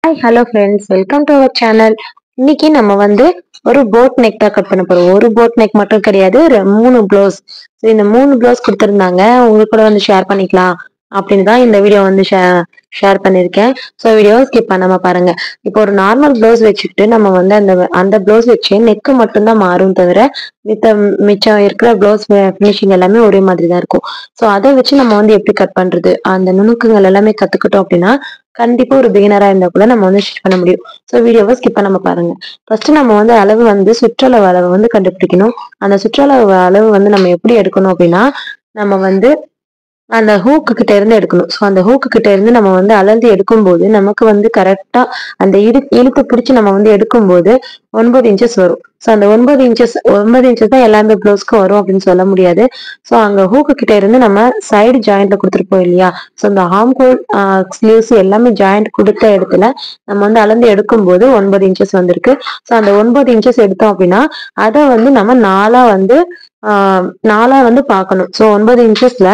Hi, hello friends, welcome to our channel. இன்னைக்கு நம்ம வந்து ஒரு போட் நெக் தான் கட் பண்ண போறோம். ஒரு போட் நெக் மட்டும் கிடையாது, மூணு ப்ளவுஸ். இந்த மூணு ப்ளவுஸ் கொடுத்துருந்தாங்க, உங்களுக்கு கூட வந்து ஷேர் பண்ணிக்கலாம் அப்படின்னு தான் இந்த வீடியோ வந்து ஷேர் பண்ணிருக்கேன். ஸோ வீடியோ ஸ்கிப் பண்ணாம பாருங்க. இப்போ ஒரு நார்மல் ப்ளவுஸ் வச்சுக்கிட்டு நம்ம வந்து அந்த ப்ளவுஸ் வச்சு நெக்கு மட்டும்தான் மாறும் தவிர மிச்சம் இருக்கிற ப்ளவுஸ் ஃபினிஷிங் எல்லாமே ஒரே மாதிரி தான் இருக்கும். ஸோ அதை வச்சு நம்ம வந்து எப்படி கட் பண்றது, அந்த நுணுக்கங்கள் எல்லாமே கத்துக்கிட்டோம் அப்படின்னா கண்டிப்பா ஒரு பிகினரா இருந்தா கூட நம்ம வந்து ஸ்டிச் பண்ண முடியும். ஸோ வீடியோவை ஸ்கிப் பண்ணாம பாருங்க. ஃபர்ஸ்ட் நம்ம வந்து அளவு வந்து சுற்றளவு அளவு வந்து கண்டுபிடிக்கணும். அந்த சுற்றளவு அளவு வந்து நம்ம எப்படி எடுக்கணும் அப்படின்னா, நம்ம வந்து அந்த ஹூக்கு கிட்ட இருந்து எடுக்கணும். ஸோ அந்த ஹூக்கு கிட்ட இருந்து நம்ம வந்து அளந்து எடுக்கும்போது நமக்கு வந்து கரெக்டா அந்த இழுத்து பிடிச்சி நம்ம வந்து எடுக்கும்போது 9 இன்ச்சஸ் வரும். ஸோ அந்த 9 இன்ச்சஸ் தான் எல்லாமே ப்ளவுஸ்க்கும் வரும் அப்படின்னு சொல்ல முடியாது. ஸோ அங்க ஹூக்கு கிட்ட இருந்து நம்ம சைடு ஜாயிண்ட்ல கொடுத்துருப்போம் இல்லையா, ஸோ அந்த ஹார்ம்ஹோல் ஸ்லீவ்ஸ் எல்லாமே ஜாயிண்ட் கொடுத்த இடத்துல நம்ம வந்து அளந்து எடுக்கும்போது 9 இன்ச்சஸ் வந்திருக்கு. ஸோ அந்த 9 இன்ச்சஸ் எடுத்தோம் அப்படின்னா அதை வந்து நம்ம நாலா வந்து பார்க்கணும். ஸோ 9 இன்ச்சஸ்ல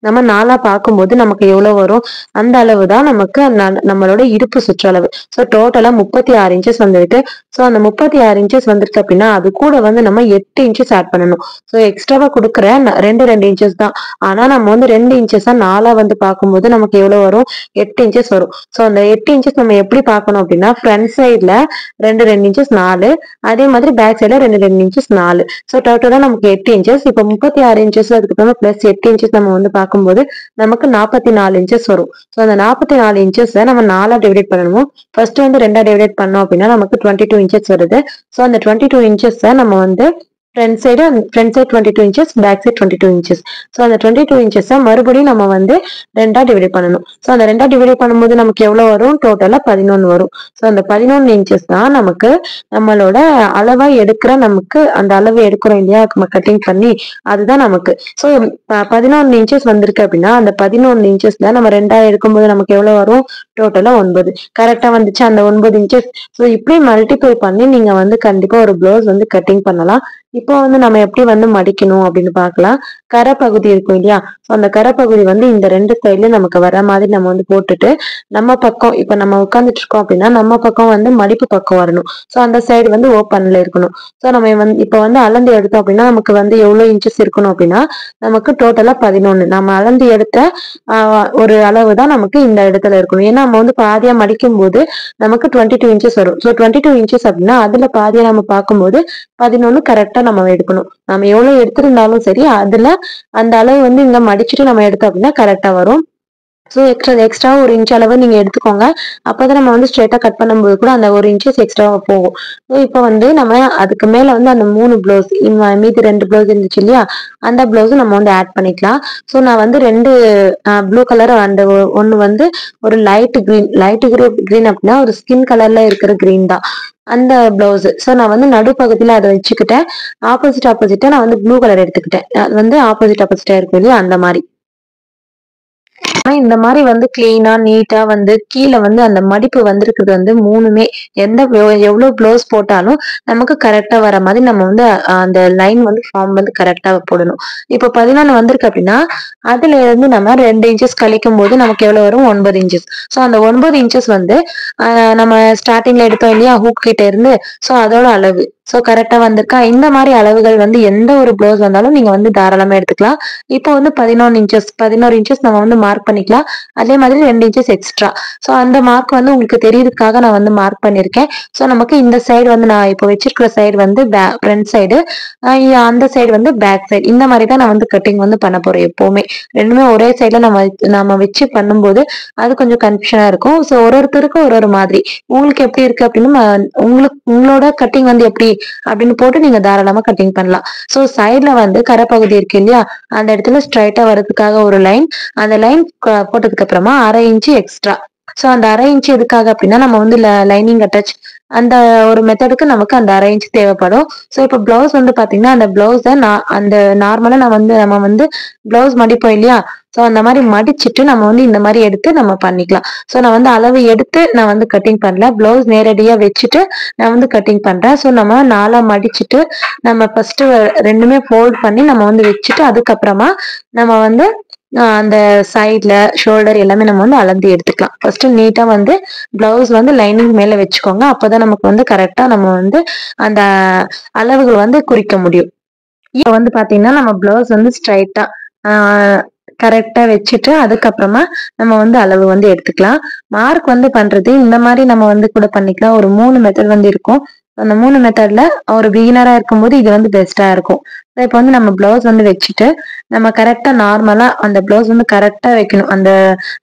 நம்ம நாலா பார்க்கும்போது நமக்கு எவ்வளவு வரும், அந்த அளவு தான் நமக்கு நம்மளோட இடுப்பு சுற்றளவு. ஸோ டோட்டலா 36 இன்ச்சஸ் வந்திருக்கு. ஸோ அந்த 36 இன்ச்சஸ் வந்திருக்கு அப்படின்னா அது கூட வந்து நம்ம 8 இன்ச்சஸ் ஆட் பண்ணணும். ஸோ எக்ஸ்ட்ராவா கொடுக்குற 2 இன்ச்சஸ் தான். ஆனா நம்ம வந்து 2 இன்ச்சஸா நாலா வந்து பார்க்கும்போது நமக்கு எவ்வளவு வரும், 8 இன்ச்சஸ் வரும். ஸோ அந்த 8 இன்ச்சஸ் நம்ம எப்படி பார்க்கணும் அப்படின்னா, ஃப்ரண்ட் சைட்ல 2 இன்ச்சஸ் 4, அதே மாதிரி பேக் சைட்ல 2 இன்ச்சஸ் 4. ஸோ டோட்டலா நமக்கு 8 இன்ச்சஸ். இப்போ 36 இன்ச்சஸ் அதுக்கப்புறமா பிளஸ் 8 இன்ச்சஸ் நம்ம வந்து பார்க்கும்போது நமக்கு 44 இன்ச்சஸ் வரும். ஸோ அந்த 44 இன்ச்சஸ் நம்ம 4 டிவைட் பண்ணணும். ஃபர்ஸ்ட் வந்து 2 டிவைட் பண்ணோம் அப்படின்னா நமக்கு 22 இன்ச்சஸ் வருது. ஸோ அந்த 22 இன்ச்சஸ் நம்ம வந்து front side 22 inches, back side 22 inches. So அந்த 22 இன்ச்சஸ் மறுபடியும் நம்ம வந்து 2 டிவைட் பண்ணணும். ஸோ அந்த 2 டிவைட் பண்ணும்போது நமக்கு எவ்வளவு வரும், டோட்டலா 11 வரும். ஸோ அந்த 11 இன்ச்சஸ் தான் நமக்கு நம்மளோட அளவா எடுக்கிற, நமக்கு அந்த அளவு எடுக்கிறோம் இல்லையா கட்டிங் பண்ணி, அதுதான் நமக்கு. ஸோ 11 இன்ச்சஸ் வந்திருக்கு அப்படின்னா அந்த 11 இன்ச்சஸ்ல நம்ம 2 எடுக்கும்போது நமக்கு எவ்வளவு வரும், டோட்டலா 9. கரெக்டா வந்துச்சு அந்த 9 இன்ச்சஸ். ஸோ இப்படி மல்டிப்ளை பண்ணி நீங்க வந்து கண்டிப்பா ஒரு ப்ளவுஸ் வந்து கட்டிங் பண்ணலாம். இப்போ வந்து நம்ம எப்படி வந்து மடிக்கணும் அப்படின்னு பார்க்கலாம். கரை பகுதி இருக்கும் இல்லையா, ஸோ அந்த கரை பகுதி வந்து இந்த 2 சைட்லயும் நமக்கு வர மாதிரி நம்ம வந்து போட்டுட்டு, நம்ம பக்கம் இப்ப நம்ம உட்காந்துட்டு இருக்கோம் அப்படின்னா நம்ம பக்கம் வந்து மடிப்பு பக்கம் வரணும். ஸோ அந்த சைடு வந்து ஓப்பன்ல இருக்கணும். ஸோ நம்ம வந்து இப்ப வந்து அளந்து எடுத்தோம் அப்படின்னா நமக்கு வந்து எவ்வளவு இன்ச்சஸ் இருக்கணும் அப்படின்னா, நமக்கு டோட்டலா 11. நம்ம அளந்து எடுத்த ஒரு அளவு தான் நமக்கு இந்த இடத்துல இருக்கணும். ஏன்னா நம்ம வந்து பாதியா மடிக்கும் போது நமக்கு 22 இன்ச்சஸ் வரும். ஸோ 22 இன்ச்சஸ் அப்படின்னா அதுல பாதியா நம்ம பார்க்கும்போது 11 கரெக்டா நம்ம எடுக்கணும். நம்ம எவ்வளவு எடுத்திருந்தாலும் சரி அதுல அந்த அளவு வந்து இங்க மடிச்சுட்டு நம்ம எடுத்தோம் அப்படின்னா கரெக்டா வரும். ஸோ எக்ஸ்ட்ரா 1 இன்ச் அளவு நீங்க எடுத்துக்கோங்க. அப்பதான் நம்ம வந்து ஸ்ட்ரெயிட்டா கட் பண்ணும்போது கூட அந்த 1 இன்ச்சஸ் எக்ஸ்ட்ராவா போகும். ஸோ இப்போ வந்து நம்ம அதுக்கு மேல வந்து அந்த 3 ப்ளவுஸ் மீதி 2 ப்ளவுஸ் இருந்துச்சு இல்லையா, அந்த ப்ளவுஸ் நம்ம வந்து ஆட் பண்ணிக்கலாம். ஸோ நான் வந்து 2 ப்ளூ கலர் அந்த ஒன்னு வந்து ஒரு லைட் கிரீன் அப்படின்னா ஒரு ஸ்கின் கலர்ல இருக்கிற கிரீன் தான் அந்த பிளவுஸ். ஸோ நான் வந்து நடுப்பகுதியில அதை வச்சுக்கிட்டேன். ஆப்போசிட்டா நான் வந்து ப்ளூ கலர் எடுத்துக்கிட்டேன். அது வந்து ஆப்போசிட்டா இருக்கும் இல்லையா, அந்த மாதிரி. ஆனா இந்த மாதிரி வந்து கிளீனா நீட்டா வந்து கீழே வந்து அந்த மடிப்பு வந்திருக்கிறது வந்து மூணுமே எவ்வளவு ப்ளவுஸ் போட்டாலும் நமக்கு கரெக்டா வர மாதிரி நம்ம வந்து அந்த லைன் வந்து ஃபார்ம் வந்து கரெக்டா போடணும். இப்போ 11 வந்திருக்கு அப்படின்னா அதுல இருந்து நம்ம 2 இன்ச்சஸ் கழிக்கும் போது நமக்கு எவ்வளவு வரும், 9 இன்ச்சஸ். ஸோ அந்த 9 இன்ச்சஸ் வந்து நம்ம ஸ்டார்டிங்ல எடுத்தோம் இல்லையா ஹூக் கிட்ட இருந்து, ஸோ அதோட அளவு. ஸோ கரெக்டா வந்திருக்கா. இந்த மாதிரி அளவுகள் வந்து எந்த ஒரு ப்ளவுஸ் வந்தாலும் நீங்க வந்து தாராளமா எடுத்துக்கலாம். இப்போ வந்து 11 இன்ச்சஸ் நம்ம வந்து மார்க் பண்ணிக்கலாம். அதே மாதிரி 2 இன்ச்சஸ் எக்ஸ்ட்ரா. ஸோ அந்த மார்க் வந்து உங்களுக்கு தெரியறதுக்காக நான் வந்து மார்க் பண்ணிருக்கேன். ஸோ நமக்கு இந்த சைடு வந்து நான் இப்போ வச்சிருக்கிற சைடு வந்து ஃப்ரண்ட் சைடு, அந்த சைடு வந்து பேக் சைடு. இந்த மாதிரி தான் நான் வந்து கட்டிங் வந்து பண்ண போறேன். எப்பவுமே ரெண்டுமே ஒரே சைட்ல நம்ம வச்சு பண்ணும்போது அது கொஞ்சம் கன்ஃபியூஷனா இருக்கும். ஸோ ஒருத்தருக்கும் ஒரு மாதிரி. உங்களுக்கு எப்படி இருக்கு அப்படின்னு உங்களோட கட்டிங் வந்து எப்படி அப்படின்னு போட்டு நீங்க தாராளமா கட்டிங் பண்ணலாம். ஸோ சைட்ல வந்து கரை பகுதி இருக்கு இல்லையா, அந்த இடத்துல ஸ்ட்ரைட்டா வர்றதுக்காக ஒரு லைன், அந்த லைன் போட்டதுக்கு அப்புறமா 1/2 இன்ச்சு எக்ஸ்ட்ரா. ஸோ அந்த 1/2 இன்ச்சு எதுக்காக அப்படின்னா நம்ம வந்து லைனிங் அட்டாச் அந்த ஒரு மெத்தடுக்கு நமக்கு அந்த 1/2 இன்ச் தேவைப்படும். ஸோ இப்போ பிளவுஸ் வந்து பாத்தீங்கன்னா அந்த பிளவுஸை அந்த நார்மலா நம்ம வந்து பிளவுஸ் மடிப்போம் இல்லையா, ஸோ அந்த மாதிரி மடிச்சுட்டு நம்ம வந்து இந்த மாதிரி எடுத்து நம்ம பண்ணிக்கலாம். ஸோ நான் வந்து அளவு எடுத்து நான் வந்து கட்டிங் பண்ணல, பிளவுஸ் நேரடியா வச்சுட்டு நான் வந்து கட்டிங் பண்றேன். ஸோ நம்ம 4 மடிச்சுட்டு நம்ம ஃபர்ஸ்ட் ரெண்டுமே ஃபோல்ட் பண்ணி நம்ம வந்து வச்சுட்டு அதுக்கப்புறமா நம்ம வந்து அந்த சைட்ல ஷோல்டர் எல்லாமே நம்ம வந்து அளந்து எடுத்துக்கலாம். ஃபர்ஸ்ட் நீட்டா வந்து பிளவுஸ் வந்து லைனிங் மேல வச்சுக்கோங்க. அப்பதான் நமக்கு வந்து கரெக்டா நம்ம வந்து அந்த அளவுகள் வந்து குறிக்க முடியும். இப்ப வந்து பாத்தீங்கன்னா நம்ம பிளவுஸ் வந்து ஸ்ட்ரைட்டா கரெக்டா வச்சுட்டு அதுக்கப்புறமா நம்ம வந்து அளவு வந்து எடுத்துக்கலாம். மார்க் வந்து பண்றது இந்த மாதிரி நம்ம வந்து கூட பண்ணிக்கலாம். ஒரு 3 மெத்தட் வந்து இருக்கும். அந்த 3 மெத்தட்ல ஒரு பிகினரா இருக்கும்போது இது வந்து பெஸ்ட்டா இருக்கும். இப்ப வந்து நம்ம பிளவுஸ் வந்து வச்சுட்டு நம்ம கரெக்டா நார்மலா அந்த பிளவுஸ் வந்து கரெக்டா வைக்கணும். அந்த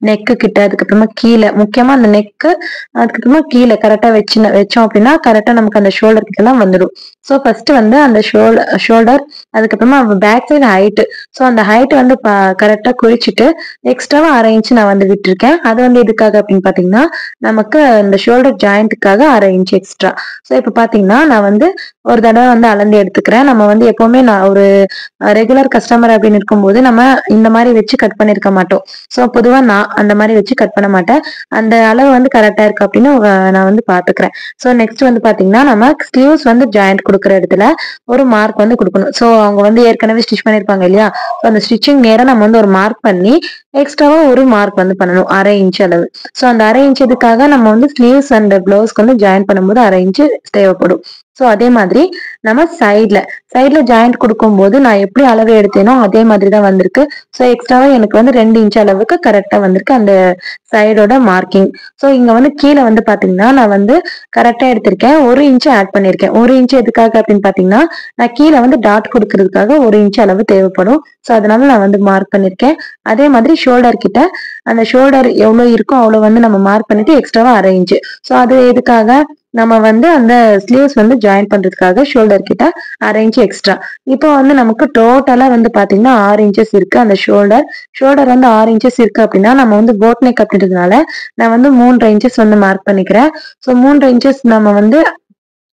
நெக்கு கிட்ட அதுக்கப்புறமா கீழே முக்கியமா அந்த நெக்கு அதுக்கப்புறமா கீழே கரெக்டா வச்சோம் அப்படின்னா கரெக்டா நமக்கு அந்த ஷோல்டர் கிட்ட எல்லாம் வந்துடும். ஸோ ஃபர்ஸ்ட் வந்து அந்த ஷோல்டர் அதுக்கப்புறமா பேக் சைடு ஹைட். ஸோ அந்த ஹைட் வந்து கரெக்டா குறிச்சிட்டு எக்ஸ்ட்ராவா 1/2 இன்ச் நான் வந்து விட்டுருக்கேன். அது வந்து எதுக்காக அப்படின்னு பாத்தீங்கன்னா நமக்கு இந்த ஷோல்டர் ஜாயிண்ட்டுக்காக 1/2 இன்ச் எக்ஸ்ட்ரா. ஸோ இப்ப பாத்தீங்கன்னா நான் வந்து ஒரு தடவை வந்து அளந்து எடுத்துக்கிறேன். நம்ம வந்து எப்பவுமே நான் ஒரு ரெகுலர் கஸ்டமர் அப்படின்னு இருக்கும்போது நம்ம இந்த மாதிரி வச்சு கட் பண்ணிருக்க மாட்டோம். ஸோ பொதுவா நான் அந்த மாதிரி வச்சு கட் பண்ண மாட்டேன். அந்த அளவு வந்து கரெக்டா இருக்கு அப்படின்னு நான் வந்து பாத்துக்கிறேன். ஸோ நெக்ஸ்ட் வந்து பாத்தீங்கன்னா நம்ம ஸ்லீவ்ஸ் வந்து ஜாயிண்ட் கொடுக்குற இடத்துல ஒரு மார்க் வந்து கொடுக்கணும். ஸோ அவங்க வந்து ஏற்கனவே ஸ்டிச் பண்ணிருப்பாங்க இல்லையா? ஸோ அந்த ஸ்டிச்சிங் நேரம் நம்ம வந்து ஒரு மார்க் பண்ணி எக்ஸ்ட்ராவா ஒரு மார்க் வந்து பண்ணணும் 1/2 இன்ச் அளவு. ஸோ அந்த 1/2 இன்ச் இதுக்காக நம்ம வந்து ஸ்லீவ்ஸ் அண்ட் பிளவுஸ்க்கு வந்து ஜாயின் பண்ணும்போது 1/2 இன்ச் தேவைப்படும். ஸோ அதே மாதிரி நம்ம சைட்ல ஜாயிண்ட் கொடுக்கும்போது நான் எப்படி அளவு எடுத்தேனோ அதே மாதிரி தான் வந்திருக்கு. ஸோ எக்ஸ்ட்ராவா எனக்கு வந்து 2 இன்ச் அளவுக்கு கரெக்டா வந்திருக்கு அந்த சைடோட மார்க்கிங். ஸோ இங்க வந்து கீழே வந்து பாத்தீங்கன்னா நான் வந்து கரெக்டா எடுத்திருக்கேன். 1 இன்ச் ஆட் பண்ணிருக்கேன். 1 இன்ச் எதுக்காக அப்படின்னு பாத்தீங்கன்னா நான் கீழே வந்து டாட் கொடுக்கறதுக்காக 1 இன்ச் அளவு தேவைப்படும். ஸோ அதனால நான் வந்து மார்க் பண்ணிருக்கேன். அதே மாதிரி ஷோல்டர் கிட்ட அந்த ஷோல்டர் எவ்வளவு இருக்கோ அவ்வளவு வந்து நம்ம மார்க் பண்ணிட்டு எக்ஸ்ட்ராவா 1/2 இன்ச். ஸோ அது எதுக்காக நம்ம வந்து அந்த ஸ்லீவ்ஸ் வந்து ஜாயின் பண்றதுக்காக ஷோல்டர் கிட்ட 1/2 இன்ச் எக்ஸ்ட்ரா. இப்போ வந்து நமக்கு டோட்டலா வந்து பாத்தீங்கன்னா 6 இன்ச்சஸ் இருக்கு. அந்த ஷோல்டர் வந்து 6 இன்ச்சஸ் இருக்கு அப்படின்னா நம்ம வந்து போட் நெக் அப்படின்றதுனால நான் வந்து 3.5 இன்ச்சஸ் வந்து மார்க் பண்ணிக்கிறேன். ஸோ 3.5 இன்ச்சஸ் நம்ம வந்து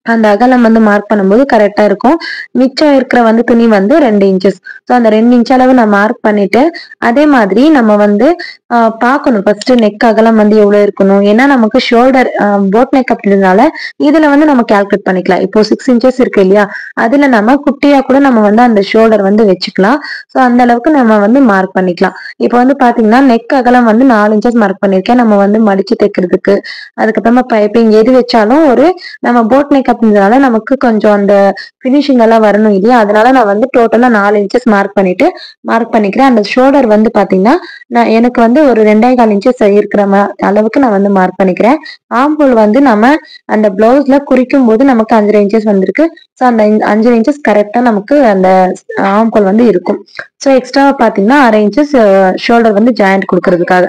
அந்த அகலம் வந்து மார்க் பண்ணும்போது கரெக்டா இருக்கும். மிச்சம் இருக்கிற வந்து துணி வந்து 2 இன்ச்சஸ். ஸோ அந்த 2 இன்ச் அளவு நான் மார்க் பண்ணிட்டு அதே மாதிரி நம்ம வந்து பார்க்கணும் ஃபர்ஸ்ட் நெக் அகலம் வந்து எவ்வளவு இருக்கணும். ஏன்னா நமக்கு ஷோல்டர் போட் நெக் அப்படின்றதுனால இதுல வந்து நம்ம கால்குலேட் பண்ணிக்கலாம். இப்போ 6 இன்ச்சஸ் இருக்கு இல்லையா? அதுல நம்ம குட்டியா கூட நம்ம வந்து அந்த ஷோல்டர் வந்து வச்சுக்கலாம். ஸோ அந்த அளவுக்கு நம்ம வந்து மார்க் பண்ணிக்கலாம். இப்போ வந்து பாத்தீங்கன்னா நெக் அகலம் வந்து 4 இன்ச்சஸ் மார்க் பண்ணிருக்கேன். நம்ம வந்து மடிச்சு தைக்கிறதுக்கு அதுக்கப்புறமா பைப்பிங் எது வச்சாலும் ஒரு நம்ம போட் நெக் அப்படின்றதுனால நமக்கு கொஞ்சம் அந்த பினிஷிங் எல்லாம் வரணும் இல்லையா? அதனால நான் வந்து டோட்டலா 4 இன்ச்சஸ் மார்க் பண்ணிக்கிறேன். அந்த ஷோல்டர் வந்து பாத்தீங்கன்னா எனக்கு வந்து ஒரு 2.25 இன்ச்சஸ் இருக்கிற அளவுக்கு நான் வந்து மார்க் பண்ணிக்கிறேன். ஆம்போல் வந்து நம்ம அந்த பிளவுஸ்ல குறிக்கும் போது நமக்கு 5.5 இன்ச்சஸ் வந்திருக்கு. ஸோ அந்த 5 இன்ச்சஸ் கரெக்டா நமக்கு அந்த ஆம்போல் வந்து இருக்கும். ஸோ எக்ஸ்ட்ரா பாத்தீங்கன்னா 1/2 இன்ச்சஸ் ஷோல்டர் வந்து ஜாயிண்ட் கொடுக்கறதுக்காக.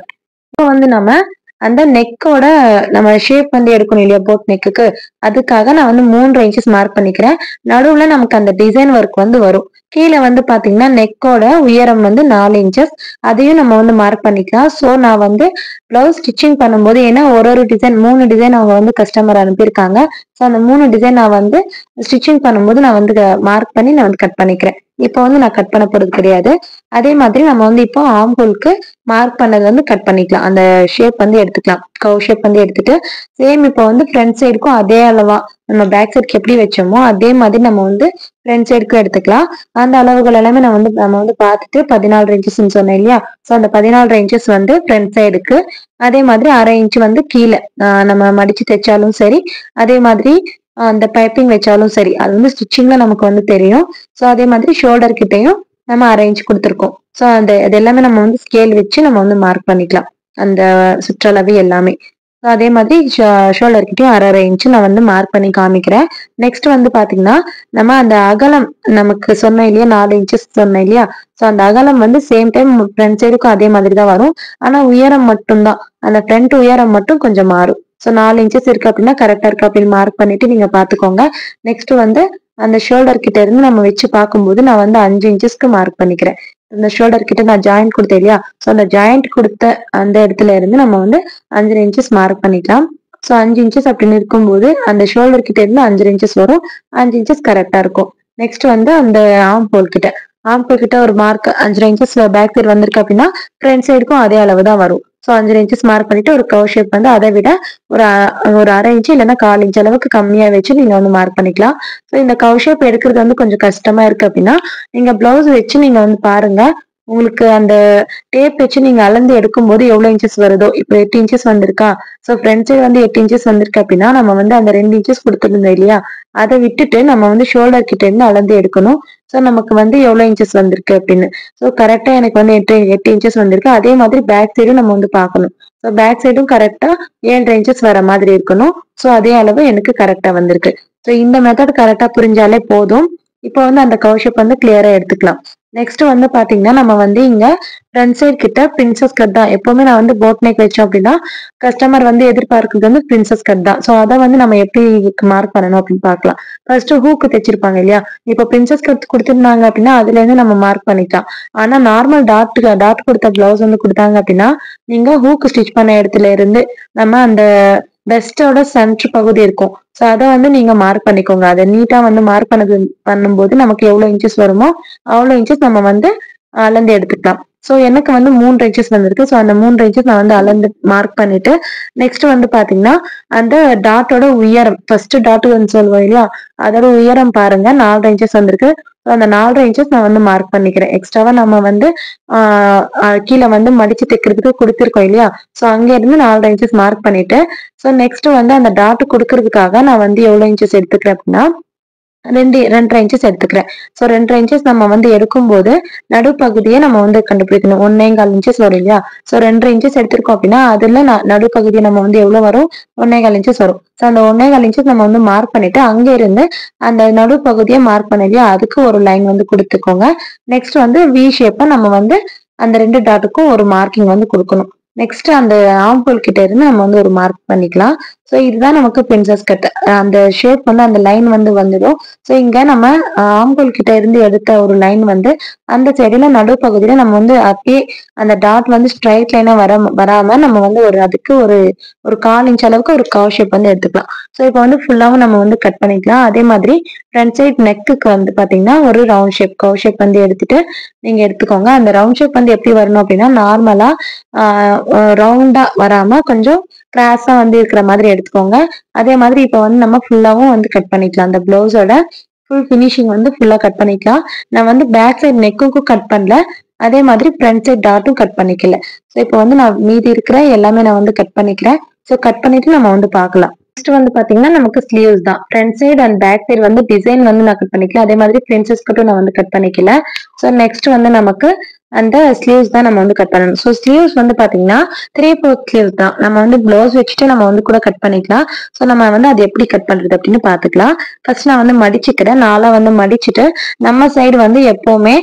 இப்போ வந்து நம்ம அந்த நெக்கோட நம்ம ஷேப் வந்து எடுக்கணும் இல்லையா போட் நெக்குக்கு? அதுக்காக நான் வந்து 3.5 இன்ச்சஸ் மார்க் பண்ணிக்கிறேன். நடுவுல நமக்கு அந்த டிசைன் ஒர்க் வந்து வரும். கீழே வந்து பாத்தீங்கன்னா நெக்கோட உயரம் வந்து 4 இன்ச்சஸ். அதையும் நம்ம வந்து மார்க் பண்ணிக்கலாம். ஸோ நான் வந்து பிளவுஸ் ஸ்டிச்சிங் பண்ணும்போது ஏன்னா ஒரு டிசைன் 3 டிசைன் அவங்க வந்து கஸ்டமர் அனுப்பியிருக்காங்க. ஸோ அந்த 3 டிசைன் நான் வந்து ஸ்டிச்சிங் பண்ணும்போது நான் வந்து மார்க் பண்ணி நான் வந்து கட் பண்ணிக்கிறேன். இப்போ வந்து நான் கட் பண்ண போறது கிடையாது. அதே மாதிரி நம்ம வந்து இப்போ ஆம்போலுக்கு மார்க் பண்ணது வந்து கட் பண்ணிக்கலாம். அந்த ஷேப் வந்து எடுத்துக்கலாம். கவ் ஷேப் வந்து எடுத்துட்டு சேம் இப்போ வந்து ஃப்ரண்ட் சைடுக்கும் அதே அளவா நம்ம பேக் சைடுக்கு எப்படி வச்சோமோ அதே மாதிரி நம்ம வந்து ஃப்ரண்ட் சைடுக்கும் எடுத்துக்கலாம். அந்த அளவுகள் எல்லாமே நம்ம வந்து பார்த்துட்டு 14 இன்ச்சஸ் சொன்னேன் இல்லையா? ஸோ அந்த 14 இன்ச்சஸ் வந்து ஃப்ரண்ட் சைடுக்கு அதே மாதிரி 1/2 இன்ச் வந்து கீழே நம்ம மடிச்சு தைச்சாலும் சரி அதே மாதிரி அந்த பைப்பிங் வச்சாலும் சரி அது வந்து ஸ்டிச்சிங்ல நமக்கு வந்து தெரியும். ஸோ அதே மாதிரி ஷோல்டர் கிட்டையும் நம்ம 1/2 இன்ச் கொடுத்துருக்கோம். ஸோ அது எல்லாமே நம்ம வந்து ஸ்கேல் வச்சு நம்ம வந்து மார்க் பண்ணிக்கலாம் அந்த சுற்றளவு எல்லாமே. அதே மாதிரி ஷோல்டர் கிட்டயும் 1/2 இன்ச் நான் வந்து மார்க் பண்ணி காமிக்கிறேன். நெக்ஸ்ட் வந்து பாத்தீங்கன்னா நம்ம அந்த அகலம் நமக்கு சொன்னேன் இல்லையா 4 இன்ச்சஸ் சொன்னேன் இல்லையா? ஸோ அந்த அகலம் வந்து சேம் டைம் ஃப்ரண்ட் சைடுக்கும் அதே மாதிரி தான் வரும். ஆனா உயரம் மட்டும்தான் அந்த ஃப்ரண்ட் உயரம் மட்டும் கொஞ்சம் மாறும். ஸோ 4 இன்ச்சஸ் இருக்கு அப்படின்னா கரெக்டா இருக்கு அப்படின்னு மார்க் பண்ணிட்டு நீங்க பாத்துக்கோங்க. நெக்ஸ்ட் வந்து அந்த ஷோல்டர் கிட்ட இருந்து நம்ம வச்சு பார்க்கும்போது நான் வந்து 5 இன்ச்சஸ்க்கு மார்க் பண்ணிக்கிறேன். இந்த ஷோல்டர் கிட்ட நான் ஜாயிண்ட் கொடுத்தேன் இல்லையா? ஸோ அந்த ஜாயிண்ட் கொடுத்த அந்த இடத்துல இருந்து நம்ம வந்து 5 இன்ச்சஸ் மார்க் பண்ணிக்கலாம். ஸோ 5 இன்ச்சஸ் அப்படின்னு இருக்கும்போது அந்த ஷோல்டர் கிட்ட இருந்து 5 இன்ச்சஸ் வரும். 5 இன்ச்சஸ் கரெக்டா இருக்கும். நெக்ஸ்ட் வந்து அந்த ஆம்போல் கிட்ட ஒரு மார்க் 5 இன்ச்சஸ் பேக் சைடு வந்திருக்கு அப்படின்னா ஃப்ரண்ட் சைடுக்கும் அதே அளவு தான் வரும். ஸோ 5 இன்ச்சஸ் மார்க் பண்ணிட்டு ஒரு கர்வ் ஷேப் வந்து அதை விட ஒரு 1/2 இன்ச் இல்லைன்னா 1/4 இன்ச் அளவுக்கு கம்மியா வச்சு நீங்க வந்து மார்க் பண்ணிக்கலாம். ஸோ இந்த கர்வ் ஷேப் எடுக்கிறது வந்து கொஞ்சம் கஷ்டமா இருக்கு அப்படின்னா நீங்க பிளவுஸ் வச்சு நீங்க வந்து பாருங்க. உங்களுக்கு அந்த டேப் வச்சு நீங்க அளந்து எடுக்கும்போது எவ்வளவு இன்ச்சஸ் வருதோ, இப்போ 8 இன்ச்சஸ் வந்திருக்கா, சோ ஃப்ரண்ட் சைடு வந்து 8 இன்ச்சஸ் வந்திருக்கு அப்படின்னா நம்ம வந்து அந்த 2 இன்ச்சஸ் கொடுத்துருந்தோம் இல்லையா, அதை விட்டுட்டு நம்ம வந்து ஷோல்டர் கிட்ட இருந்து அளந்து எடுக்கணும். சோ நமக்கு வந்து எவ்வளவு இன்ச்சஸ் வந்திருக்கு அப்படின்னு. சோ கரெக்டா எனக்கு வந்து 8 இன்ச்சஸ் வந்திருக்கு. அதே மாதிரி பேக் சைடும் நம்ம வந்து பார்க்கணும். ஸோ பேக் சைடும் கரெக்டா 7 இன்ச்சஸ் வர மாதிரி இருக்கணும். ஸோ அதே அளவு எனக்கு கரெக்டா வந்திருக்கு. ஸோ இந்த மெத்தட் கரெக்டா புரிஞ்சாலே போதும். இப்போ வந்து அந்த கர்வ் ஷேப் வந்து கிளியரா எடுத்துக்கலாம். நெக்ஸ்ட் வந்து பாத்தீங்கன்னா நம்ம வந்து இங்க ஃப்ரண்ட் சைட் கிட்ட பிரின்சஸ் கட் தான். எப்பவுமே நான் வந்து போட் நெக் வச்சோம் அப்படின்னா கஸ்டமர் வந்து எதிர்பார்க்கிறது வந்து பிரின்சஸ் கட் தான். ஸோ அதை வந்து நம்ம எப்படி மார்க் பண்ணணும் அப்படின்னு பார்க்கலாம். ஃபர்ஸ்ட் ஹூக்கு தைச்சிருப்பாங்க இல்லையா, இப்போ பிரின்சஸ் கட் கொடுத்துருந்தாங்க அப்படின்னா அதுல இருந்து நம்ம மார்க் பண்ணிக்கலாம். ஆனா நார்மல் டாட் கொடுத்த பிளவுஸ் வந்து கொடுத்தாங்க அப்படின்னா நீங்க ஹூக் ஸ்டிச் பண்ண இடத்துல இருந்து நம்ம அந்த வெஸ்டோட சென்டர் பகுதி இருக்கும். ஸோ அதை வந்து நீங்க மார்க் பண்ணிக்கோங்க. அதை நீட்டா வந்து மார்க் பண்ணும்போது நமக்கு எவ்வளவு இன்ச்சஸ் வருமோ அவ்வளவு இன்ச்சஸ் நம்ம வந்து அளந்து எடுத்துக்கலாம். ஸோ எனக்கு வந்து 3 இன்ச்சஸ் வந்திருக்கு. ஸோ அந்த 3 இன்ச்சஸ் நான் வந்து அளந்து மார்க் பண்ணிட்டு நெக்ஸ்ட் வந்து பாத்தீங்கன்னா அந்த டாட்டோட உயரம், ஃபர்ஸ்ட் டாட் வந்து சொல்லுவோம் இல்லையா, அதோட உயரம் பாருங்க 4 இன்ச்சஸ் வந்திருக்கு. அந்த 4 இன்ச்சஸ் நான் வந்து மார்க் பண்ணிக்கிறேன். எக்ஸ்ட்ராவா நம்ம வந்து கீழே வந்து மடிச்சு தைக்கிறதுக்கு கொடுத்துருக்கோம் இல்லையா, ஸோ அங்க இருந்து 4 இன்ச்சஸ் மார்க் பண்ணிட்டு ஸோ நெக்ஸ்ட் வந்து அந்த டாட் கொடுக்கறதுக்காக நான் வந்து எவ்வளவு இன்ச்சஸ் எடுத்துக்கிறேன் அப்படின்னா 2.5 இன்ச்சஸ் எடுத்துக்கிறேன். ஸோ 2.5 இன்ச்சஸ் நம்ம வந்து எடுக்கும்போது நடுப்பகுதியை நம்ம வந்து கண்டுபிடிக்கணும். 1.25 இன்ச்சஸ் வரும் இல்லையா, ஸோ 2.5 இன்ச்சஸ் எடுத்திருக்கோம் அப்படின்னா அதுல நடுப்பகுதியை நம்ம வந்து எவ்வளவு வரும், 1.25 இன்ச்சஸ் வரும். ஸோ அந்த 1.25 இன்ச்சஸ் நம்ம வந்து மார்க் பண்ணிட்டு அங்க இருந்து அந்த நடுப்பகுதியை மார்க் பண்ண இல்லையா, அதுக்கு ஒரு லைன் வந்து கொடுத்துக்கோங்க. நெக்ஸ்ட் வந்து வி ஷேப்பை நம்ம வந்து அந்த 2 டாட்டுக்கும் ஒரு மார்க்கிங் வந்து கொடுக்கணும். நெக்ஸ்ட் அந்த ஆம்போல் கிட்ட இருந்து நம்ம வந்து ஒரு மார்க் பண்ணிக்கலாம். ஸோ இதுதான் நமக்கு பிரின்சஸ் கட். அந்த ஷேப் வந்து அந்த லைன் வந்து வந்துடும். ஸோ இங்க நம்ம ஆம்போல் கிட்ட இருந்து எடுத்த ஒரு லைன் வந்து அந்த சைடுல நடுப்பகுதியில நம்ம வந்து அப்படியே அந்த டாட் வந்து ஸ்ட்ரைட் லைனா வராம நம்ம வந்து அதுக்கு ஒரு 1/4 இன்ச் அளவுக்கு ஒரு கர்வ் ஷேப் வந்து எடுத்துக்கலாம். ஸோ இப்போ வந்து ஃபுல்லாவும் நம்ம வந்து கட் பண்ணிக்கலாம். அதே மாதிரி ஃப்ரண்ட் சைட் நெக்குக்கு வந்து பாத்தீங்கன்னா ஒரு ரவுண்ட் ஷேப் கர்வ் ஷேப் வந்து எடுத்துட்டு நீங்க எடுத்துக்கோங்க. அந்த ரவுண்ட் ஷேப் வந்து எப்படி வரணும் அப்படின்னா நார்மலா ரவுண்டா வராம கொஞ்சம் கிராஸா வந்து இருக்கிற மாதிரி எடுத்துக்கோங்க. அதே மாதிரி இப்ப வந்து நம்ம ஃபுல்லாவும் வந்து கட் பண்ணிக்கலாம். அந்த பிளவுஸோட ஃபுல் பினிஷிங் வந்து ஃபுல்லா கட் பண்ணிக்கலாம். நான் வந்து பேக் சைட் நெக்குக்கும் கட் பண்ணல, அதே மாதிரி ஃப்ரண்ட் சைட் டாட்டும் கட் பண்ணிக்கல. ஸோ இப்போ வந்து நான் மீதி இருக்கிற எல்லாமே நான் வந்து கட் பண்ணிக்கிறேன். ஸோ கட் பண்ணிட்டு நம்ம வந்து பார்க்கலாம். நெக்ஸ்ட் வந்து பாத்தீங்கன்னா நமக்கு ஸ்லீவ்ஸ் தான். Front side and back side வந்து டிசைன் வந்து நான் கட் பண்ணிக்கல, அதே மாதிரி பிரின்சஸ் கட்டும் நான் வந்து கட் பண்ணிக்கல. ஸோ நெக்ஸ்ட் வந்து நமக்கு அந்த ஸ்லீவ்ஸ் தான் நம்ம வந்து கட் பண்ணணும். ஸோ ஸ்லீவ்ஸ் வந்து பாத்தீங்கன்னா 3/4 ஸ்லீவ்ஸ் தான். நம்ம வந்து பிளவுஸ் வச்சுட்டு நம்ம வந்து கூட கட் பண்ணிக்கலாம். ஸோ நம்ம வந்து அது எப்படி கட் பண்றது அப்படின்னு பாத்துக்கலாம். ஃபர்ஸ்ட் நான் வந்து மடிச்சுக்கிறேன். 4 வந்து மடிச்சுட்டு நம்ம சைடு வந்து எப்பவுமே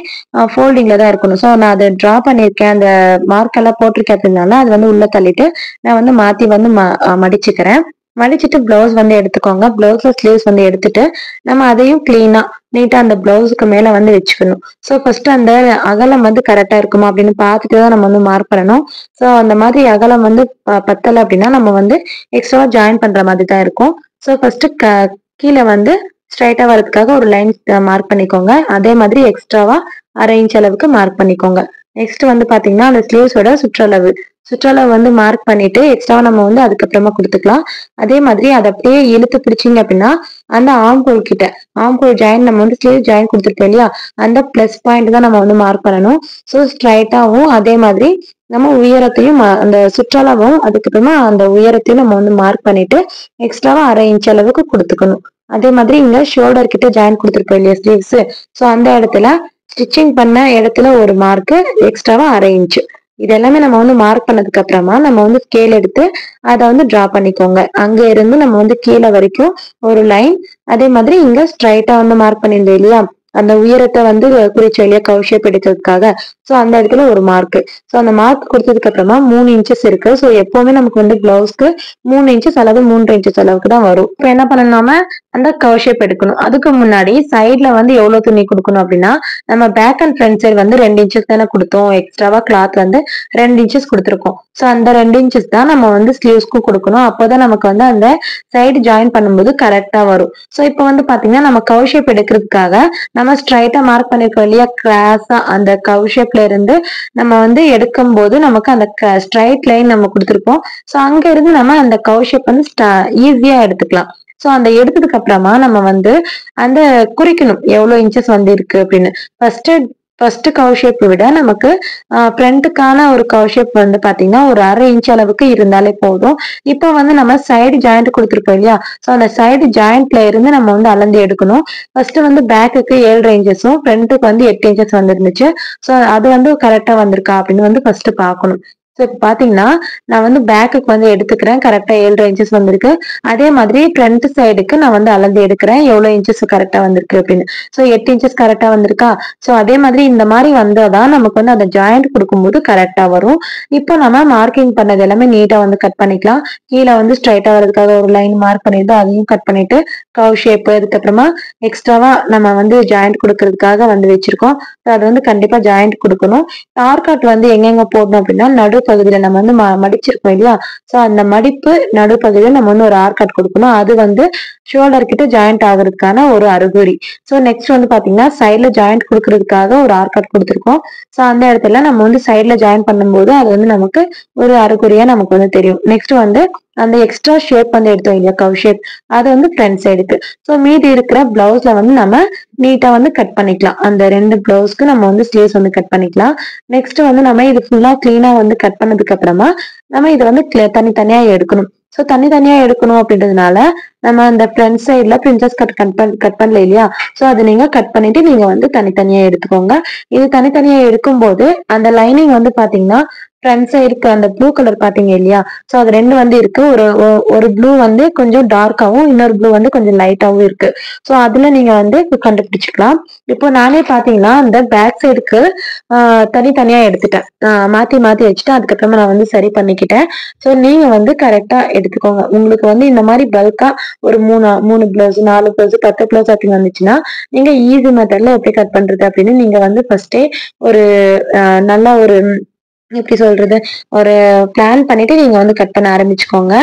ஃபோல்டிங்ல தான் இருக்கணும். ஸோ நான் அதை டிரா பண்ணியிருக்கேன், அந்த மார்க் எல்லாம் போட்டிருக்கிறதுனால அது வந்து உள்ள தள்ளிட்டு நான் வந்து மாத்தி வந்து மடிச்சுக்கிறேன். மடிச்சிட்டு பிளவுஸ் வந்து எடுத்துக்கோங்க. பிளவுஸ்ல ஸ்லீவ்ஸ் வந்து எடுத்துட்டு நம்ம அதையும் கிளீனா நீட்டா அந்த பிளவுஸுக்கு மேல வந்து வச்சுக்கணும். ஸோ ஃபர்ஸ்ட் அந்த அகலம் வந்து கரெக்டா இருக்குமா அப்படின்னு பார்த்துட்டு தான் நம்ம வந்து மார்க் பண்ணணும். ஸோ அந்த மாதிரி அகலம் வந்து பத்தலை அப்படின்னா நம்ம வந்து எக்ஸ்ட்ரா ஜாயின் பண்ற மாதிரி தான் இருக்கும். ஸோ ஃபர்ஸ்ட் கீழே வந்து ஸ்ட்ரைட்டா வரதுக்காக ஒரு லைன் மார்க் பண்ணிக்கோங்க. அதே மாதிரி எக்ஸ்ட்ராவா 1/2 இன்ச் அளவுக்கு மார்க் பண்ணிக்கோங்க. நெக்ஸ்ட் வந்து பாத்தீங்கன்னா அந்த ஸ்லீவ்ஸோட சுற்றளவு வந்து மார்க் பண்ணிட்டு எக்ஸ்ட்ராவா நம்ம வந்து அதுக்கப்புறமா கொடுத்துக்கலாம். அதே மாதிரி அதை அப்படியே இழுத்து பிடிச்சிங்க அப்படின்னா அந்த ஆம்கோல் ஜாயின் நம்ம வந்து ஸ்லீவ் ஜாயின் கொடுத்துருக்கோம் இல்லையா, அந்த பிளஸ் பாயிண்ட் தான் நம்ம வந்து மார்க் பண்ணணும். ஸோ ஸ்ட்ரைட்டாவும் அதே மாதிரி நம்ம உயரத்தையும் அந்த சுற்றளவும் அதுக்கப்புறமா அந்த உயரத்தையும் நம்ம வந்து மார்க் பண்ணிட்டு எக்ஸ்ட்ராவா 1/2 இன்ச் அளவுக்கு கொடுத்துக்கணும். அதே மாதிரி இங்க ஷோல்டர் கிட்ட ஜாயின் கொடுத்துருக்கோம் இல்லையா ஸ்லீவ்ஸ், ஸோ அந்த இடத்துல ஸ்டிச்சிங் பண்ண இடத்துல ஒரு மார்க் எக்ஸ்ட்ராவா 1/2 இன்ச். இது எல்லாமே நம்ம வந்து மார்க் பண்ணதுக்கு அப்புறமா நம்ம வந்து ஸ்கேல் எடுத்து அதை வந்து டிரா பண்ணிக்கோங்க. அங்க இருந்து நம்ம வந்து கீழே வரைக்கும் ஒரு லைன், அதே மாதிரி இங்க ஸ்ட்ரைட்டா வந்து மார்க் பண்ணிருந்தோம் இல்லையா, அந்த உயரத்தை வந்து குறிச்சோம் இல்லையா கர்வ் ஷேப் எடுக்கிறதுக்காக, ஸோ அந்த இடத்துல ஒரு மார்க். ஸோ அந்த மார்க் கொடுத்ததுக்கு அப்புறமா 3 இன்ச்சஸ் இருக்கு. ஸோ எப்பவுமே நமக்கு வந்து பிளவுஸ்க்கு 3 இன்ச்சஸ் அல்லது 3 இன்ச்சஸ் அளவுக்கு தான் வரும். இப்போ என்ன பண்ணணும்னா அந்த கர்வ் ஷேப் எடுக்கணும். அதுக்கு முன்னாடி சைட்ல வந்து எவ்வளவு துணி கொடுக்கணும் அப்படின்னா நம்ம பேக் அண்ட் ஃப்ரண்ட் சைடு வந்து 2 இன்ச்சஸ் தானே கொடுத்தோம். எக்ஸ்ட்ராவா கிளாத் வந்து 2 இன்ச்சஸ் கொடுத்துருக்கோம். ஸோ அந்த 2 இன்ச்சஸ் தான் நம்ம வந்து ஸ்லீவ்ஸ்க்கும் கொடுக்கணும். அப்போதான் நமக்கு வந்து அந்த சைடு ஜாயின் பண்ணும்போது கரெக்டா வரும். ஸோ இப்போ வந்து பாத்தீங்கன்னா நம்ம கர்வ் ஷேப் எடுக்கிறதுக்காக நம்ம ஸ்ட்ரைட்டா மார்க் பண்ணிருக்கோம் இல்லையா, கிராஸா அந்த கர்வ் ஷேப்ல இருந்து நம்ம வந்து எடுக்கும் போது நமக்கு அந்த ஸ்ட்ரைட் லைன் நம்ம கொடுத்துருப்போம். ஸோ அங்க இருந்து நம்ம அந்த கர்வ் ஷேப் வந்து ஈஸியா எடுத்துக்கலாம். ஸோ அந்த எடுத்ததுக்கு அப்புறமா நம்ம வந்து அந்த குறிக்கணும் எவ்வளவு இன்ச்சஸ் வந்து இருக்கு அப்படின்னு. ஃபர்ஸ்ட் ஃபர்ஸ்ட் கவ் ஷேப் விட நமக்கு ஃப்ரண்ட்டுக்கான ஒரு கவ் ஷேப் வந்து பாத்தீங்கன்னா ஒரு 1/2 இன்ச் அளவுக்கு இருந்தாலே போதும். இப்போ வந்து நம்ம சைடு ஜாயிண்ட் கொடுத்துருப்போம் இல்லையா? சோ அந்த சைடு ஜாயிண்ட்ல இருந்து நம்ம வந்து அளந்து எடுக்கணும். ஃபர்ஸ்ட் வந்து பேக்குக்கு 7 இன்ச்சஸும் ஃப்ரண்ட்டுக்கு வந்து 8 இன்ச்சஸ் வந்துருந்துச்சு. சோ அது வந்து கரெக்டா வந்திருக்கா அப்படின்னு வந்து ஃபர்ஸ்ட் பார்க்கணும். சோ இப்ப பாத்தீங்கன்னா நான் வந்து பேக்குக்கு வந்து எடுத்துக்கிறேன். கரெக்டா 7 இன்ச்சஸ் வந்திருக்கு. அதே மாதிரி ஃப்ரண்ட் சைடுக்கு நான் வந்து அளந்து எடுக்கிறேன். எவ்வளவு இன்ச்சஸ் கரெக்டா வந்திருக்கு அப்படின்னு. சோ 8 இன்ச்சஸ் கரெக்டா வந்திருக்கா? சோ அதே மாதிரி இந்த மாதிரி வந்தாதான் நமக்கு வந்து அந்த ஜாயிண்ட் கொடுக்கும்போது கரெக்டா வரும். இப்போ நம்ம மார்க்கிங் பண்ணது எல்லாமே நீட்டா வந்து கட் பண்ணிக்கலாம். கீழே வந்து ஸ்ட்ரைட்டா வர்றதுக்காக ஒரு லைன் மார்க் பண்ணிட்டு அதையும் கட் பண்ணிட்டு கவ் ஷேப் அதுக்கப்புறமா எக்ஸ்ட்ராவா நம்ம வந்து ஜாயிண்ட் கொடுக்கறதுக்காக வந்து வச்சிருக்கோம். அது வந்து கண்டிப்பா ஜாயிண்ட் கொடுக்கணும். டார்காட் வந்து எங்கெங்க போடணும் அப்படின்னா நடுப்பகுதியில நம்ம வந்து மடிச்சிருக்கோம் இல்லையா? சோ அந்த மடிப்பு நடுப்பகுதியில நம்ம வந்து ஒரு ஆர்காட் கொடுக்கணும். அது வந்து ஷோல்டர் கிட்ட ஜாயிண்ட் ஆகுறதுக்கான ஒரு அறிகுறி. சோ நெக்ஸ்ட் வந்து பாத்தீங்கன்னா சைட்ல ஜாயிண்ட் கொடுக்கறதுக்காக ஒரு ஆர்காட் கொடுத்துருக்கோம். சோ அந்த இடத்துல நம்ம வந்து சைட்ல ஜாயின் பண்ணும்போது அது வந்து நமக்கு ஒரு அறிகுறியா நமக்கு வந்து தெரியும். நெக்ஸ்ட் வந்து அந்த எக்ஸ்ட்ரா ஷேப் வந்து எடுத்தோம் இல்லையா? கவ் ஷேப் அது வந்து ஃப்ரண்ட் சைடுக்கு. சோ மீதி இருக்கிற பிளவுஸ்ல வந்து நம்ம நீட்டா வந்து கட் பண்ணிக்கலாம். அந்த 2 பிளவுஸ்க்கு நம்ம வந்து ஸ்லீவ்ஸ் வந்து கட் பண்ணிக்கலாம். நெக்ஸ்ட் வந்து நம்ம இது ஃபுல்லா கிளீனா வந்து கட் பண்ணதுக்கு அப்புறமா நம்ம இதை வந்து தனித்தனியா எடுக்கணும். சோ தனித்தனியா எடுக்கணும் அப்படின்றதுனால நம்ம அந்த ஃப்ரண்ட் சைட்ல பிரின்சஸ் கட் பண்ணல இல்லையா? சோ அது நீங்க கட் பண்ணிட்டு நீங்க வந்து தனித்தனியா எடுத்துக்கோங்க. இது தனித்தனியா எடுக்கும்போது அந்த லைனிங் வந்து பாத்தீங்கன்னா ஃப்ரண்ட் சைடுக்கு அந்த ப்ளூ கலர் பாத்தீங்க இல்லையா? சோ அது 2 வந்து இருக்கு. ஒரு ப்ளூ வந்து கொஞ்சம் டார்க்காவும் இன்னொரு ப்ளூ வந்து கொஞ்சம் லைட்டாவும் இருக்கு. சோ அதுல நீங்க வந்து கண்டுபிடிச்சுக்கலாம். இப்போ நானே பாத்தீங்கன்னா அந்த பேக் சைடுக்கு தனித்தனியா எடுத்துட்டேன். மாத்தி மாத்தி வச்சுட்டு அதுக்கப்புறமா நான் வந்து சரி பண்ணிக்கிட்டேன். சோ நீங்க வந்து கரெக்டா எடுத்துக்கோங்க. உங்களுக்கு வந்து இந்த மாதிரி பல்கா ஒரு 3 பிளவுஸ் 4 பிளவுஸ் 10 பிளவுஸ் அப்படின்னு வந்துச்சுன்னா நீங்க ஈஸி மெத்தட்ல எப்படி கட் பண்றது அப்படின்னு நீங்க வந்து ஃபர்ஸ்டே ஒரு நல்ல ஒரு எப்படி சொல்றது ஒரு பிளான் பண்ணிட்டு நீங்க வந்து கட் பண்ண ஆரம்பிச்சுக்கோங்க.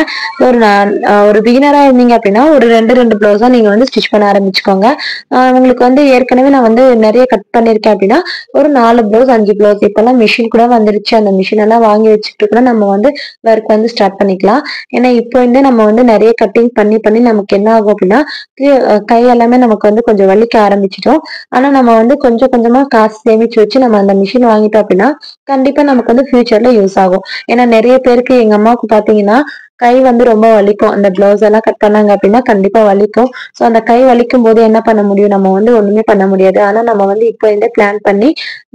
ஒரு பிகினரா இருந்தீங்க அப்படின்னா ஒரு 2 பிளவுஸா நீங்க வந்து ஸ்டிச் பண்ண ஆரம்பிச்சுக்கோங்க. உங்களுக்கு வந்து ஏற்கனவே நான் வந்து நிறைய கட் பண்ணிருக்கேன் அப்படின்னா ஒரு 4 பிளவுஸ் 5 பிளவுஸ் இப்பெல்லாம் மிஷின் கூட வந்துருச்சு. அந்த மிஷின் எல்லாம் வாங்கி வச்சுட்டு கூட நம்ம வந்து ஒர்க் வந்து ஸ்டார்ட் பண்ணிக்கலாம். ஏன்னா இப்போ வந்து நம்ம வந்து நிறைய கட்டிங் பண்ணி பண்ணி நமக்கு என்ன ஆகும் அப்படின்னா கை எல்லாமே நமக்கு வந்து கொஞ்சம் வலிக்க ஆரம்பிச்சிட்டோம். ஆனா நம்ம வந்து கொஞ்சம் கொஞ்சமா காசு சேமிச்சு வச்சு நம்ம அந்த மிஷின் வாங்கிட்டோம் அப்படின்னா கண்டிப்பா நமக்கு வந்து ஃபியூச்சர்ல யூஸ் ஆகும். ஏன்னா நிறைய பேருக்கு எங்க அம்மாவுக்கு பாத்தீங்கன்னா கை வந்து ரொம்ப வலிக்கும். அந்த பிளவுஸ் எல்லாம் கட் பண்ணாங்க அப்படின்னா கண்டிப்பா வலிக்கும். சோ அந்த கை வலிக்கும் போது என்ன பண்ண முடியும்? நம்ம வந்து ஒண்ணுமே பண்ண முடியாது. ஆனா நம்ம வந்து இப்போ இந்த பிளான் பண்ணி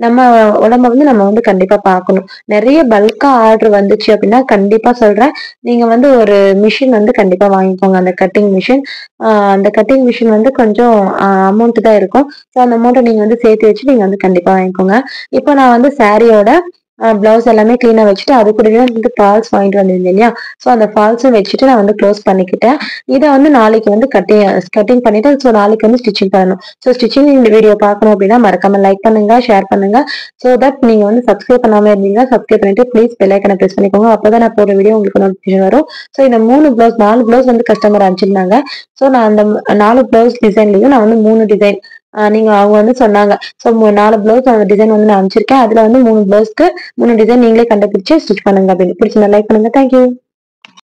நம்ம உடம்ப வந்து நம்ம வந்து கண்டிப்பா பார்க்கணும். நிறைய பல்கா ஆர்டர் வந்துச்சு அப்படின்னா கண்டிப்பா சொல்றேன் நீங்க வந்து ஒரு மிஷின் வந்து கண்டிப்பா வாங்கிக்கோங்க. அந்த கட்டிங் மிஷின் அந்த கட்டிங் மிஷின் வந்து கொஞ்சம் அமௌண்ட் தான் இருக்கும். ஸோ அந்த அமௌண்ட்டை நீங்க வந்து சேர்த்து வச்சு நீங்க வந்து கண்டிப்பா வாங்கிக்கோங்க. இப்போ நான் வந்து சாரியோட பிளவுஸ் எல்லாமே கிளீனா வச்சுட்டு அது கூடவே வந்து ஃபால்ஸ் வாங்கிட்டு வந்திருந்தேன் இல்லையா? சோ அந்த ஃபால்ஸும் வச்சுட்டு நான் வந்து க்ளோஸ் பண்ணிக்கிட்டேன். இதை வந்து நாளைக்கு வந்து கட்டிங் பண்ணிட்டு சோ நாளைக்கு வந்து ஸ்டிச்சிங் பண்ணணும். சோ ஸ்டிச்சிங் இந்த வீடியோ பார்க்கணும் அப்படின்னா மறக்காம லைக் பண்ணுங்க, ஷேர் பண்ணுங்க. சோ தட் நீங்க வந்து சப்ஸ்கிரைப் பண்ணாம இருந்தீங்கன்னா சப்ஸ்கிரைப் பண்ணிட்டு ப்ளீஸ் பெல் ஐக்கனை பிரஸ் பண்ணிக்கோங்க. அப்பதான் நான் போற வீடியோ உங்களுக்கு நோட்டிபிகேஷன் வரும். சோ இந்த 4 பிளவுஸ் வந்து கஸ்டமர் அனுப்பிச்சிருந்தாங்க. சோ நான் அந்த 4 பிளவுஸ் டிசைன்லயும் நான் வந்து 3 டிசைன் நீங்க அவங்க வந்து சொன்னாங்க. சோ 4 பிளவுஸ் அந்த டிசைன் வந்து நான் அனுப்பிச்சிருக்கேன். அதுல வந்து 3 பிளவுஸ்க்கு 3 டிசைன் நீங்களே கண்டுபிடிச்சு ஸ்டிச் பண்ணுங்க அப்படின்னு. பிடிச்சிருந்தா லைக் பண்ணுங்க. தேங்க்யூ.